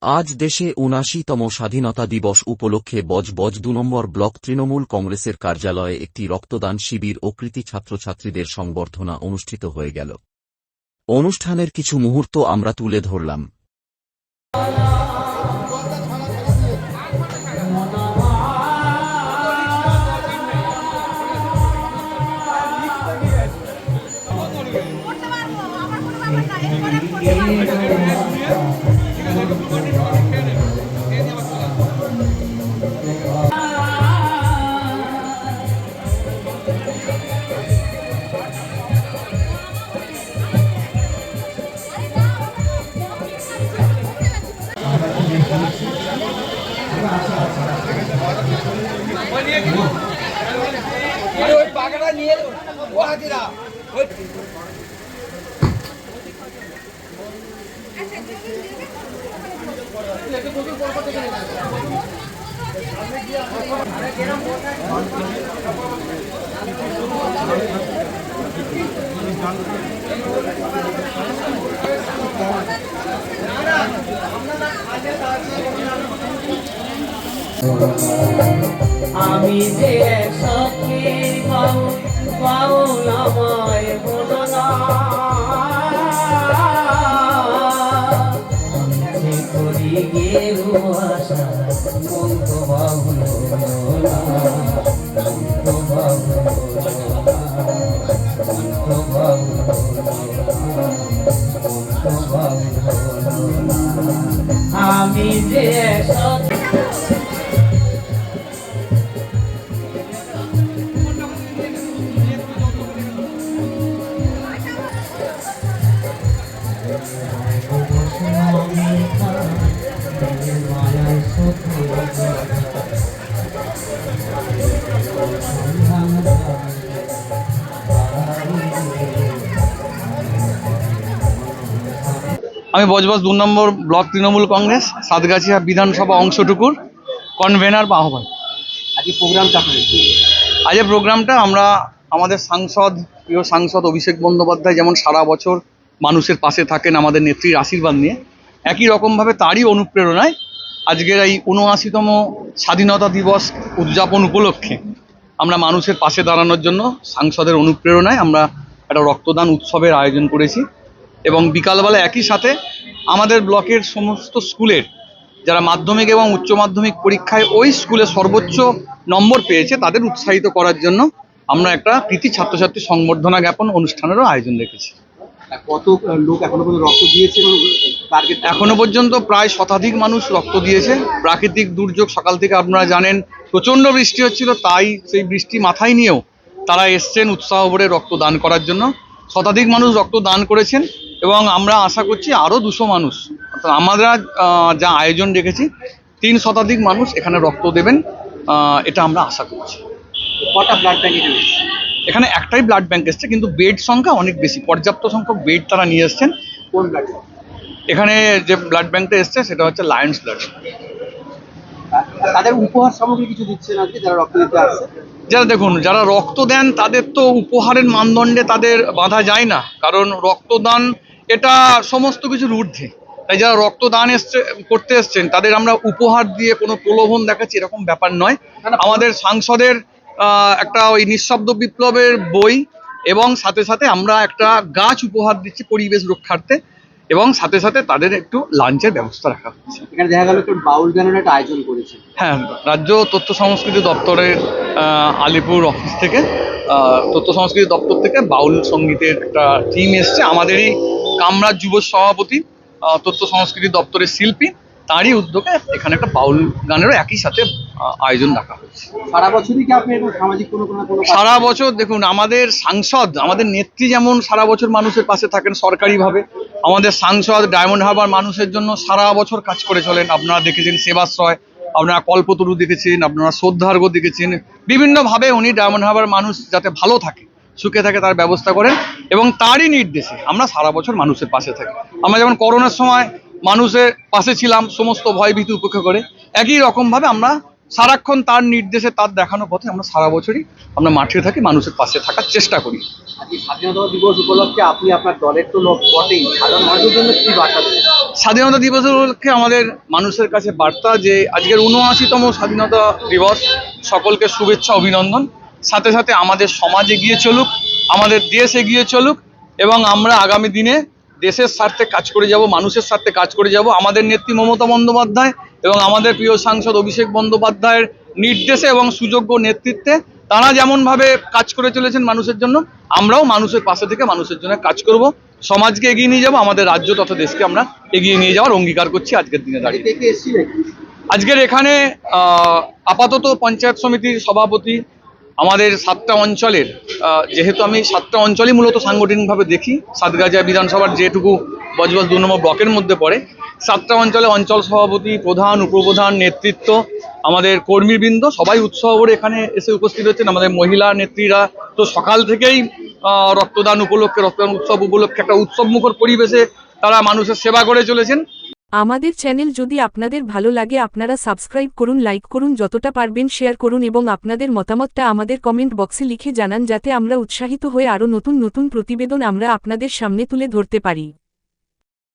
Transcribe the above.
আজ দেশে ৭৯তম স্বাধীনতা দিবস উপলক্ষে বজবজ ২ নম্বর ব্লক তৃণমূল কংগ্রেসের কার্যালয়ে একটি রক্তদান শিবির ও কৃতী ছাত্রছাত্রীদের সংবর্ধনা অনুষ্ঠিত হয়ে গেল। অনুষ্ঠানের কিছু মুহূর্ত আমরা তুলে ধরলাম। আমি যে সখী বাউলামায় বলো না যে করি গেরু আশা মন্ত বাউল আমি যে সখী আমি বজবজ ২ নম্বর ব্লক তৃণমূল কংগ্রেস সাতগাছিয়া বিধানসভা অংশটুকুর কনভেনার বা আহ্বান। আজকে প্রোগ্রামটা আমরা আমাদের প্রিয় সাংসদ অভিষেক বন্দ্যোপাধ্যায় যেমন সারা বছর মানুষের পাশে থাকেন আমাদের নেত্রীর আশীর্বাদ নিয়ে, একই রকমভাবে তারই অনুপ্রেরণায় আজকের এই ৭৯তম স্বাধীনতা দিবস উদযাপন উপলক্ষে আমরা মানুষের পাশে দাঁড়ানোর জন্য সাংসদের অনুপ্রেরণায় আমরা একটা রক্তদান উৎসবের আয়োজন করেছি। এবং বিকালবেলা একই সাথে আমাদের ব্লকের সমস্ত স্কুলের যারা মাধ্যমিক এবং উচ্চ মাধ্যমিক পরীক্ষায় ওই স্কুলে সর্বোচ্চ নম্বর পেয়েছে তাদের উৎসাহিত করার জন্য আমরা একটা কৃতী ছাত্রছাত্রী সংবর্ধনা জ্ঞাপন অনুষ্ঠানেরও আয়োজন রেখেছি। কত লোক এখনো পর্যন্ত রক্ত দিয়েছে? এখনো পর্যন্ত প্রায় শতাধিক মানুষ রক্ত দিয়েছে। প্রাকৃতিক দুর্যোগ, সকাল থেকে আপনারা জানেন প্রচণ্ড বৃষ্টি হচ্ছিল, তাই সেই বৃষ্টি মাথায় নিয়েও তারা এসছেন উৎসাহ ভরে রক্তদান করার জন্য। শতাধিক মানুষ রক্তদান করেছেন এবং আমরা আশা করছি আরও ২০০ মানুষ, অর্থাৎ আমরা যা আয়োজন রেখেছি ৩ শতাধিক মানুষ এখানে রক্ত দেবেন, এটা আমরা আশা করছি। কটা ব্লাড ব্যাংক এখানে একটাই ব্লাড ব্যাংক এসছে, কিন্তু বেড সংখ্যা অনেক বেশি, পর্যাপ্ত সংখ্যক বেড তারা নিয়ে এসছেন। কোন ব্লাড? এখানে যে ব্লাড ব্যাংকটা এসছে সেটা হচ্ছে লায়ন্স ব্লাড। তাদের উপহার সামগ্রী কিছু দিচ্ছে না যারা রক্ত দিতে আসছে? দেখুন, যারা রক্ত দেন তাদের তো উপহারের মানদণ্ডে তাদের বাধা যায় না, কারণ রক্তদান এটা সমস্ত কিছুর ঊর্ধ্বে। তাই যারা রক্তদান করতে এসছেন তাদের আমরা উপহার দিয়ে কোনো প্রলোভন দেখাচ্ছি এরকম ব্যাপার নয়। আমাদের সাংসদের একটা ওই নিঃশব্দ বিপ্লবের বই এবং সাথে সাথে আমরা একটা গাছ উপহার দিচ্ছি পরিবেশ রক্ষার্থে, এবং সাথে সাথে তাদের একটু লাঞ্চের ব্যবস্থা রাখা হচ্ছে। এখানে দেখা গেল একটু বাউল গানের একটা আয়োজন করেছে। হ্যাঁ, রাজ্য তথ্য সংস্কৃতি দপ্তরের আলিপুর অফিস থেকে, তথ্য সংস্কৃতি দপ্তর থেকে বাউল সঙ্গীতের একটা টিম এসছে। আমাদেরই কামরাজ যুব সভাপতি, তথ্য সংস্কৃতি দপ্তরের শিল্পী, তারই উদ্যোগে এখানে একটা বাউল গানেরও একই সাথে আয়োজন রাখা হয়েছে। সারা বছরই কি আপনি সামাজিক কোনো সারা বছর দেখুন, আমাদের সাংসদ, আমাদের নেত্রী যেমন সারা বছর মানুষের পাশে থাকেন সরকারিভাবে, আমাদের সাংসদ ডায়মন্ড হারবার মানুষের জন্য সারা বছর কাজ করে চলেন। আপনারা দেখেছেন সেবাশ্রয়, আপনারা কল্পতরু দেখেছেন, আপনারা শ্রদ্ধার্ঘ্য দেখেছেন, বিভিন্নভাবে উনি ডায়মন্ড হারবার মানুষ যাতে ভালো থাকে, সুখে থাকে তার ব্যবস্থা করেন, এবং তারই নির্দেশে আমরা সারা বছর মানুষের পাশে থাকি। আমরা যেমন করোনার সময় মানুষের পাশে ছিলাম সমস্ত ভয়ভীতি উপেক্ষা করে, একই রকমভাবে আমরা সারাক্ষণ তার নির্দেশে, তার দেখানো পথে আমরা সারা বছরই আমরা মাঠে থাকি, মানুষের পাশে থাকার চেষ্টা করি। আজকে স্বাধীনতা দিবস উপলক্ষে আপনি আপনার দলের তো লোক বটেই, সাধারণ মানুষের জন্য কি বার্তা দেবেন? স্বাধীনতা দিবস উপলক্ষে আমাদের মানুষের কাছে বার্তা যে আজকের ৭৯তম স্বাধীনতা দিবস, সকলকে শুভেচ্ছা, অভিনন্দন। সাথে সাথে আমাদের সমাজ এগিয়ে চলুক, আমাদের দেশ এগিয়ে চলুক, এবং আমরা আগামী দিনে দেশের স্বার্থে কাজ করে যাব, মানুষের স্বার্থে কাজ করে যাব। আমাদের নেত্রী মমতা বন্দ্যোপাধ্যায় এবং আমাদের প্রিয় সাংসদ অভিষেক বন্দ্যোপাধ্যায়ের নির্দেশে এবং সুযোগ্য নেতৃত্বে তারা যেমনভাবে কাজ করে চলেছেন মানুষের জন্য, আমরাও মানুষের পাশে থেকে মানুষের জন্য কাজ করব, সমাজকে এগিয়ে নিয়ে যাব, আমাদের রাজ্য তথা দেশকে আমরা এগিয়ে নিয়ে যাওয়ার অঙ্গীকার করছি আজকের দিনে দাঁড়িয়ে। কে কে এসেছিলেন? আজকের এখানে আপাতত পঞ্চায়েত সমিতির সভাপতি, আমাদের 7টা অঞ্চলের, যেহেতু আমি 7টা অঞ্চলই মূলত সাংগঠনিকভাবে দেখি, সাতগাছিয়া বিধানসভার যেটুকু বজবজ 2 নম্বর ব্লকের মধ্যে পড়ে, 7টা অঞ্চলে অঞ্চল সভাপতি, প্রধান, উপপ্রধান, নেতৃত্ব, আমাদের কর্মীবৃন্দ সবাই উৎসাহ করে এখানে এসে উপস্থিত হচ্ছেন। আমাদের মহিলা নেত্রীরা তো সকাল থেকেই রক্তদান উপলক্ষে, রক্তদান উৎসব উপলক্ষে একটা উৎসবমুখর পরিবেশে তারা মানুষের সেবা করে চলেছেন। আমাদের চ্যানেল যদি আপনাদের ভালো লাগে আপনারা সাবস্ক্রাইব করুন, লাইক করুন, যতটা পারবেন শেয়ার করুন এবং আপনাদের মতামতটা আমাদের কমেন্ট বক্সে লিখে জানান, যাতে আমরা উৎসাহিত হয়ে আরও নতুন নতুন প্রতিবেদন আমরা আপনাদের সামনে তুলে ধরতে পারি।